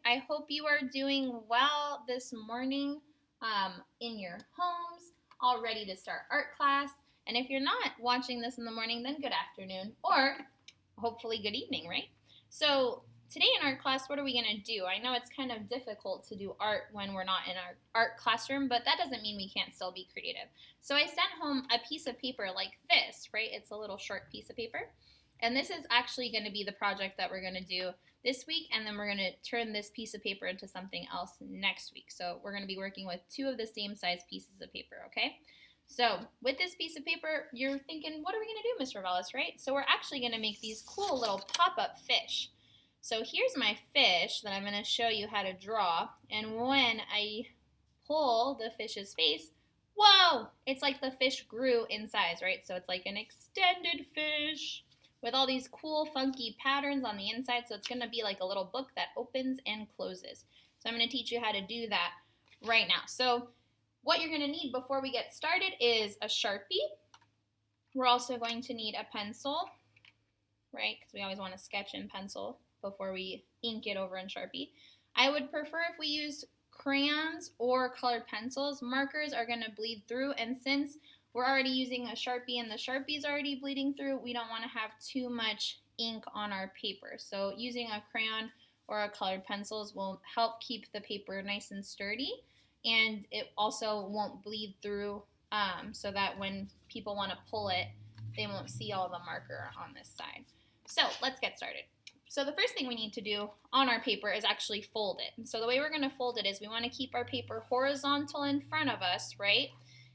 I hope you are doing well this morning in your homes, all ready to start art class. And if you're not watching this in the morning, then good afternoon, or hopefully good evening, right? So today in art class, what are we going to do? I know it's kind of difficult to do art when we're not in our art classroom, but that doesn't mean we can't still be creative. So I sent home a piece of paper like this, right? It's a little short piece of paper. And this is actually going to be the project that we're going to do this week, and then we're going to turn this piece of paper into something else next week. So we're going to be working with two of the same size pieces of paper, okay? So with this piece of paper, you're thinking, what are we going to do, Ms. Ravelis, right? So we're actually going to make these cool little pop-up fish. So here's my fish that I'm going to show you how to draw, and when I pull the fish's face, whoa, it's like the fish grew in size, right? So it's like an extended fish with all these cool funky patterns on the inside. So it's going to be like a little book that opens and closes. So I'm going to teach you how to do that right now. So what you're going to need before we get started is a Sharpie. We're also going to need a pencil, right? Because we always want to sketch in pencil before we ink it over in Sharpie. I would prefer if we used crayons or colored pencils. Markers are going to bleed through, and since we're already using a Sharpie and the Sharpie's already bleeding through, we don't want to have too much ink on our paper. So using a crayon or a colored pencils will help keep the paper nice and sturdy, and it also won't bleed through so that when people want to pull it, they won't see all the marker on this side. So let's get started. So the first thing we need to do on our paper is actually fold it. And so the way we're going to fold it is we want to keep our paper horizontal in front of us, right?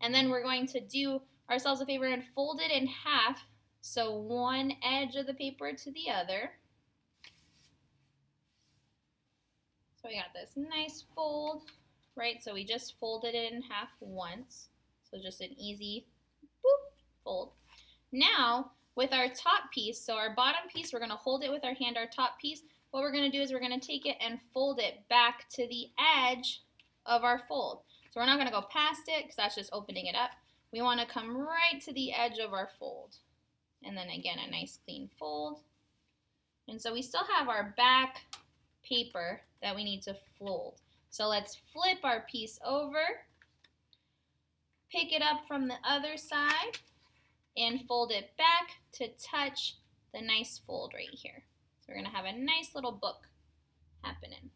And then we're going to do ourselves a favor and fold it in half, so one edge of the paper to the other. So we got this nice fold, right? So we just folded it in half once. So just an easy boop, fold. Now, with our top piece, so our bottom piece, we're going to hold it with our hand, our top piece. What we're going to do is we're going to take it and fold it back to the edge of our fold. So we're not going to go past it because that's just opening it up. We want to come right to the edge of our fold. And then again, a nice clean fold. And so we still have our back paper that we need to fold. So let's flip our piece over, pick it up from the other side, and fold it back to touch the nice fold right here. So we're going to have a nice little book happening.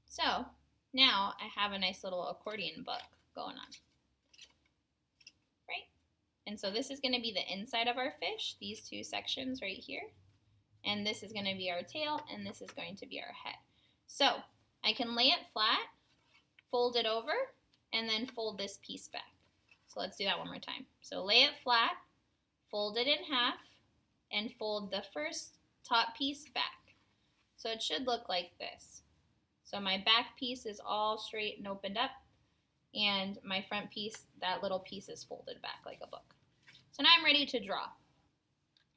So now I have a nice little accordion book going on, right? And so this is going to be the inside of our fish, these two sections right here. And this is going to be our tail, and this is going to be our head. So I can lay it flat, fold it over, and then fold this piece back. So let's do that one more time. So lay it flat, fold it in half, and fold the first top piece back. So it should look like this. So my back piece is all straight and opened up, and my front piece, that little piece is folded back like a book. So now I'm ready to draw.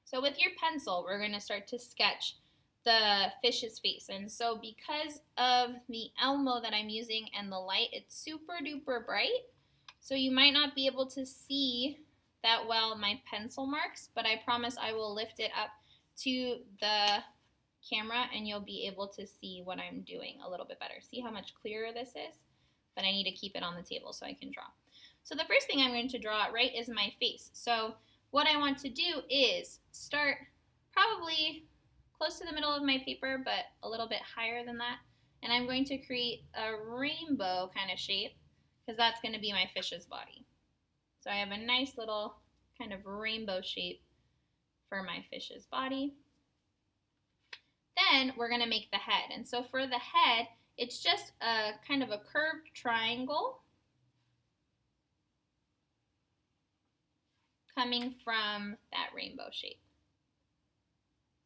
So with your pencil, we're going to start to sketch the fish's face. And so because of the Elmo that I'm using and the light, it's super duper bright. So you might not be able to see that well my pencil marks, but I promise I will lift it up to the camera and you'll be able to see what I'm doing a little bit better. See how much clearer this is? But I need to keep it on the table so I can draw. So the first thing I'm going to draw, right, is my face. So what I want to do is start probably close to the middle of my paper, but a little bit higher than that. And I'm going to create a rainbow kind of shape because that's going to be my fish's body. So I have a nice little kind of rainbow shape for my fish's body. Then we're going to make the head. And so for the head, it's just a kind of a curved triangle coming from that rainbow shape.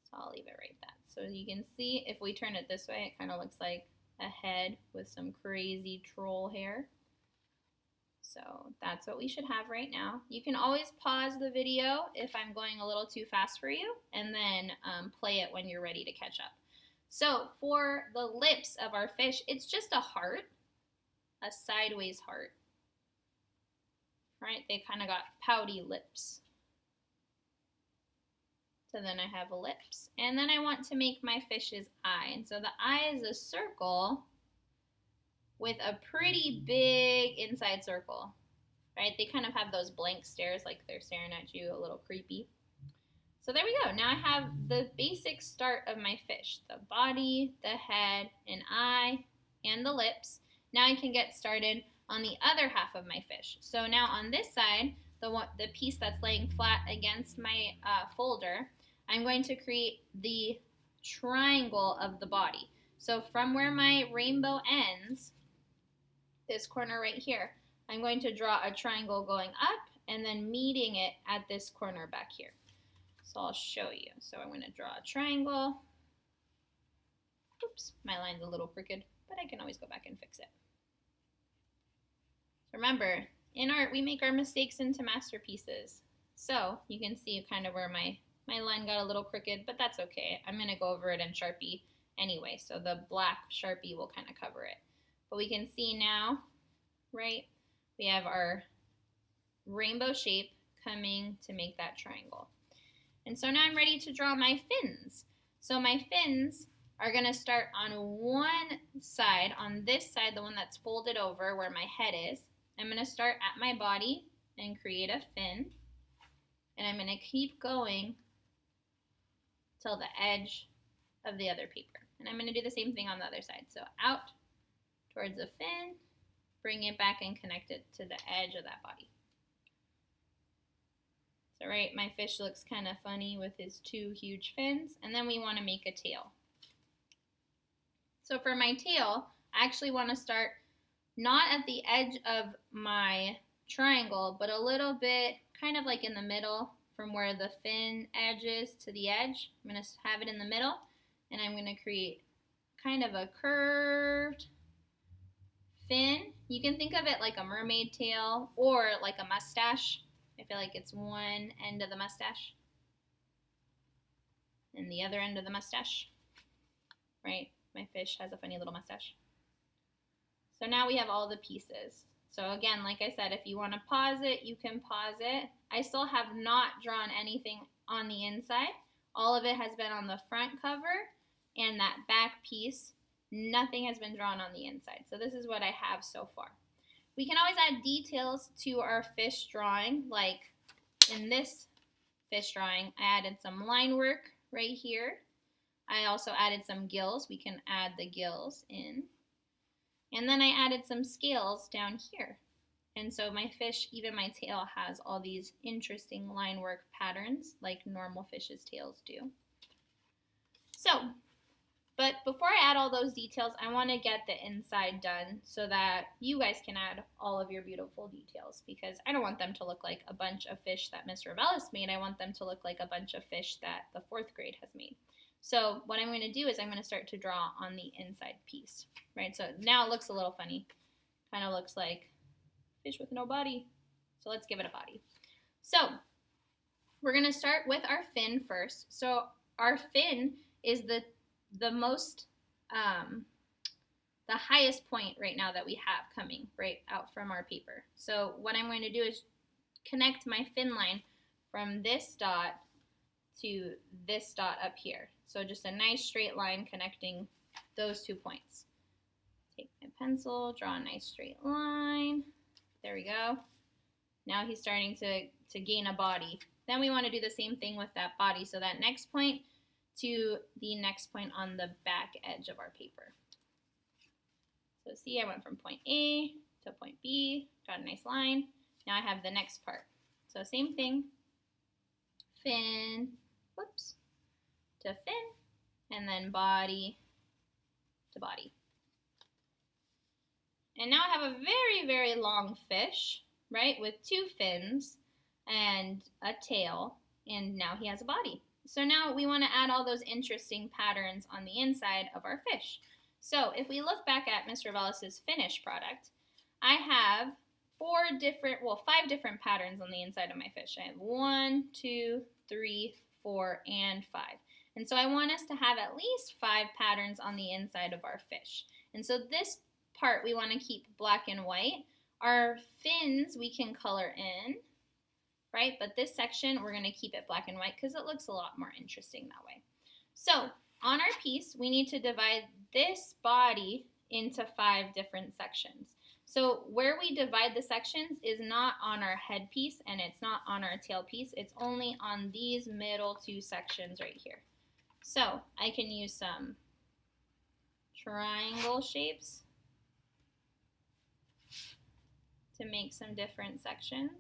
So I'll leave it right there. So you can see if we turn it this way, it kind of looks like a head with some crazy troll hair. So that's what we should have right now. You can always pause the video if I'm going a little too fast for you, and then play it when you're ready to catch up. So for the lips of our fish, it's just a heart, a sideways heart. Right? They kind of got pouty lips. So then I have lips. And then I want to make my fish's eye. And so the eye is a circle with a pretty big inside circle, right? They kind of have those blank stares like they're staring at you, a little creepy. So there we go. Now I have the basic start of my fish. The body, the head, an eye, and the lips. Now I can get started on the other half of my fish. So now on this side, the piece that's laying flat against my folder, I'm going to create the triangle of the body. So from where my rainbow ends, this corner right here, I'm going to draw a triangle going up and then meeting it at this corner back here. So I'll show you. So I'm going to draw a triangle. Oops, my line's a little crooked, but I can always go back and fix it. Remember, in art, we make our mistakes into masterpieces. So you can see kind of where my line got a little crooked, but that's okay. I'm going to go over it in Sharpie anyway, so the black Sharpie will kind of cover it. But we can see now, right, we have our rainbow shape coming to make that triangle. And so now I'm ready to draw my fins. So my fins are going to start on one side, on this side, the one that's folded over where my head is. I'm going to start at my body and create a fin. And I'm going to keep going till the edge of the other paper. And I'm going to do the same thing on the other side. So out towards the fin, bring it back and connect it to the edge of that body. So right, my fish looks kind of funny with his two huge fins. And then we want to make a tail. So for my tail, I actually want to start not at the edge of my triangle, but a little bit kind of like in the middle from where the fin edge is to the edge. I'm going to have it in the middle, and I'm going to create kind of a curved fin. You can think of it like a mermaid tail or like a mustache. I feel like it's one end of the mustache and the other end of the mustache, right? My fish has a funny little mustache. So now we have all the pieces. So again, like I said, if you want to pause it, you can pause it. I still have not drawn anything on the inside. All of it has been on the front cover, and that back piece, nothing has been drawn on the inside. So this is what I have so far. We can always add details to our fish drawing, like in this fish drawing, I added some line work right here. I also added some gills. We can add the gills in. And then I added some scales down here. And so my fish, even my tail, has all these interesting line work patterns like normal fish's tails do. So, but before I add all those details, I want to get the inside done so that you guys can add all of your beautiful details, because I don't want them to look like a bunch of fish that Miss Revelis made. I want them to look like a bunch of fish that the 4th grade has made. So what I'm going to do is I'm going to start to draw on the inside piece, right? So now it looks a little funny. Kind of looks like fish with no body. So let's give it a body. So we're going to start with our fin first. So our fin is the most, the highest point right now that we have coming right out from our paper. So what I'm going to do is connect my fin line from this dot to this dot up here. So just a nice straight line connecting those 2 points. Take my pencil, draw a nice straight line. There we go. Now he's starting to gain a body. Then we want to do the same thing with that body. So that next point to the next point on the back edge of our paper. So see, I went from point A to point B, got a nice line. Now I have the next part. So same thing, fin, whoops, to fin, and then body to body. And now I have a very, very long fish, right, with 2 fins and a tail, and now he has a body. So now we want to add all those interesting patterns on the inside of our fish. So if we look back at Ms. Revelis' finished product, I have 5 different patterns on the inside of my fish. I have 1, 2, 3, 4, and 5. And so I want us to have at least 5 patterns on the inside of our fish. And so this part we want to keep black and white. Our fins we can color in. right? But this section, we're going to keep it black and white because it looks a lot more interesting that way. So on our piece, we need to divide this body into 5 different sections. So where we divide the sections is not on our head piece and it's not on our tail piece. It's only on these middle 2 sections right here. So I can use some triangle shapes to make some different sections.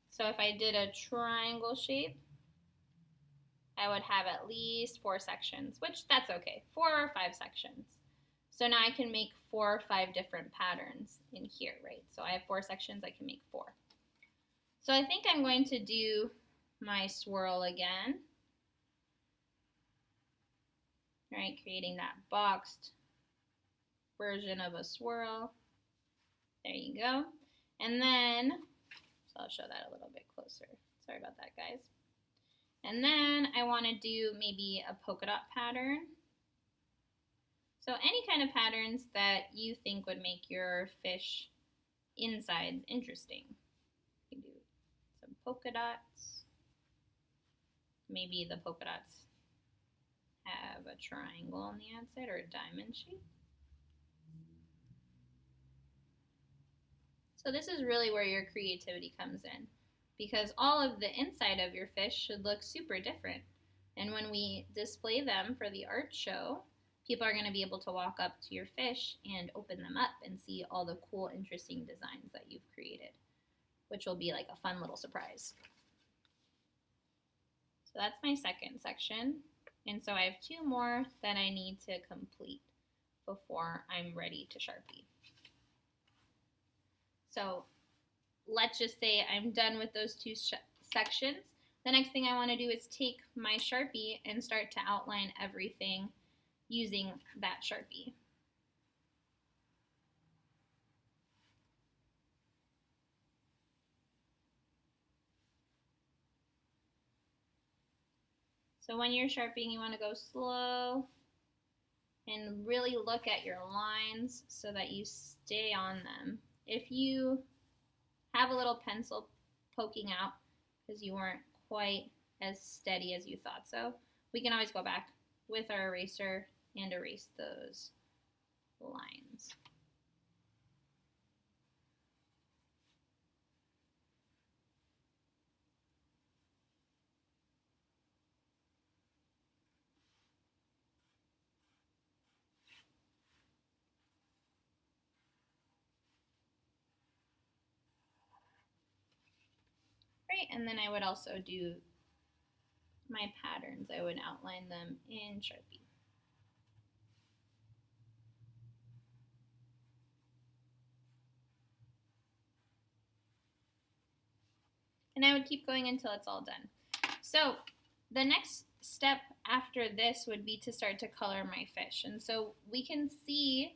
So if I did a triangle shape, I would have at least 4 sections, which that's okay, 4 or 5 sections. So now I can make 4 or 5 different patterns in here, right? So I have 4 sections, I can make 4. So I think I'm going to do my swirl again. Right, creating that boxed version of a swirl. There you go. And then, so I'll show that a little bit closer. Sorry about that, guys. And then I want to do maybe a polka dot pattern. So any kind of patterns that you think would make your fish insides interesting. You can do some polka dots. Maybe the polka dots have a triangle on the outside or a diamond shape. So this is really where your creativity comes in, because all of the inside of your fish should look super different. And when we display them for the art show, people are going to be able to walk up to your fish and open them up and see all the cool, interesting designs that you've created, which will be like a fun little surprise. So that's my second section. And so I have 2 more that I need to complete before I'm ready to Sharpie. So let's just say I'm done with those 2 sections. The next thing I want to do is take my Sharpie and start to outline everything using that Sharpie. So when you're sharpening, you want to go slow and really look at your lines so that you stay on them. If you have a little pencil poking out because you weren't quite as steady as you thought so, we can always go back with our eraser and erase those lines. Right, and then I would also do my patterns. I would outline them in Sharpie. And I would keep going until it's all done. So the next step after this would be to start to color my fish. And so we can see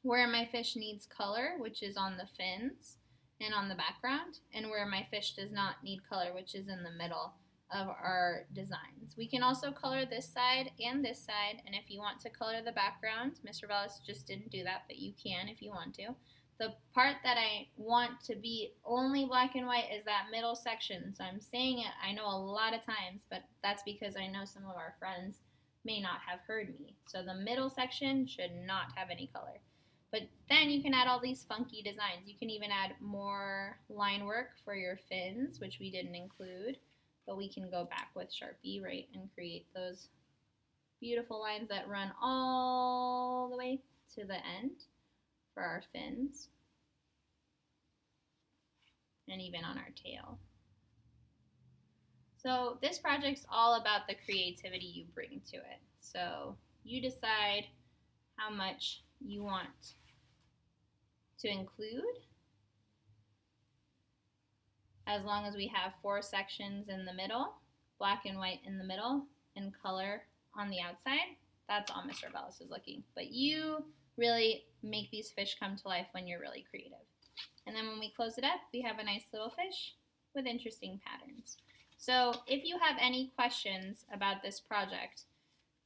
where my fish needs color, which is on the fins and on the background, and where my fish does not need color, which is in the middle of our designs. We can also color this side and this side, and if you want to color the background, Mr. Bellis just didn't do that, but you can if you want to. The part that I want to be only black and white is that middle section. So I'm saying it, I know a lot of times, but that's because I know some of our friends may not have heard me. So the middle section should not have any color. But then you can add all these funky designs. You can even add more line work for your fins, which we didn't include. But we can go back with Sharpie, right, and create those beautiful lines that run all the way to the end for our fins, and even on our tail. So this project's all about the creativity you bring to it. So you decide how much you want to include, as long as we have 4 sections in the middle, black and white in the middle, and color on the outside. That's all Mr. Bellis is looking. But you really make these fish come to life when you're really creative. And then when we close it up, we have a nice little fish with interesting patterns. So if you have any questions about this project,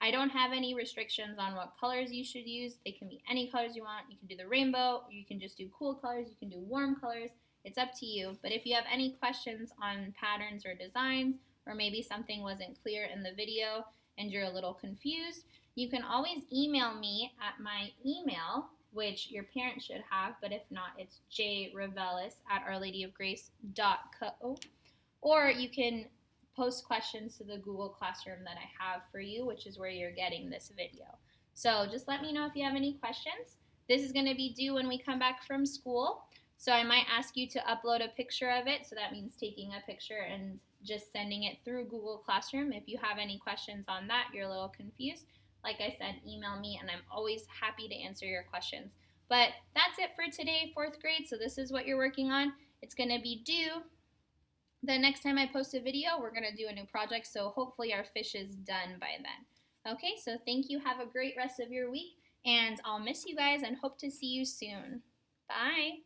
I don't have any restrictions on what colors you should use. They can be any colors you want. You can do the rainbow, or you can just do cool colors. You can do warm colors. It's up to you. But if you have any questions on patterns or designs, or maybe something wasn't clear in the video and you're a little confused, you can always email me at my email, which your parents should have, but if not, it's jrevelis@ourladyofgrace.co. Or you can post questions to the Google Classroom that I have for you, which is where you're getting this video. So just let me know if you have any questions. This is going to be due when we come back from school. So I might ask you to upload a picture of it. So that means taking a picture and just sending it through Google Classroom. If you have any questions on that, you're a little confused, like I said, email me and I'm always happy to answer your questions. But that's it for today, 4th grade. So this is what you're working on. It's going to be due the next time I post a video. We're going to do a new project. So hopefully our fish is done by then. Okay, so thank you. Have a great rest of your week. And I'll miss you guys and hope to see you soon. Bye.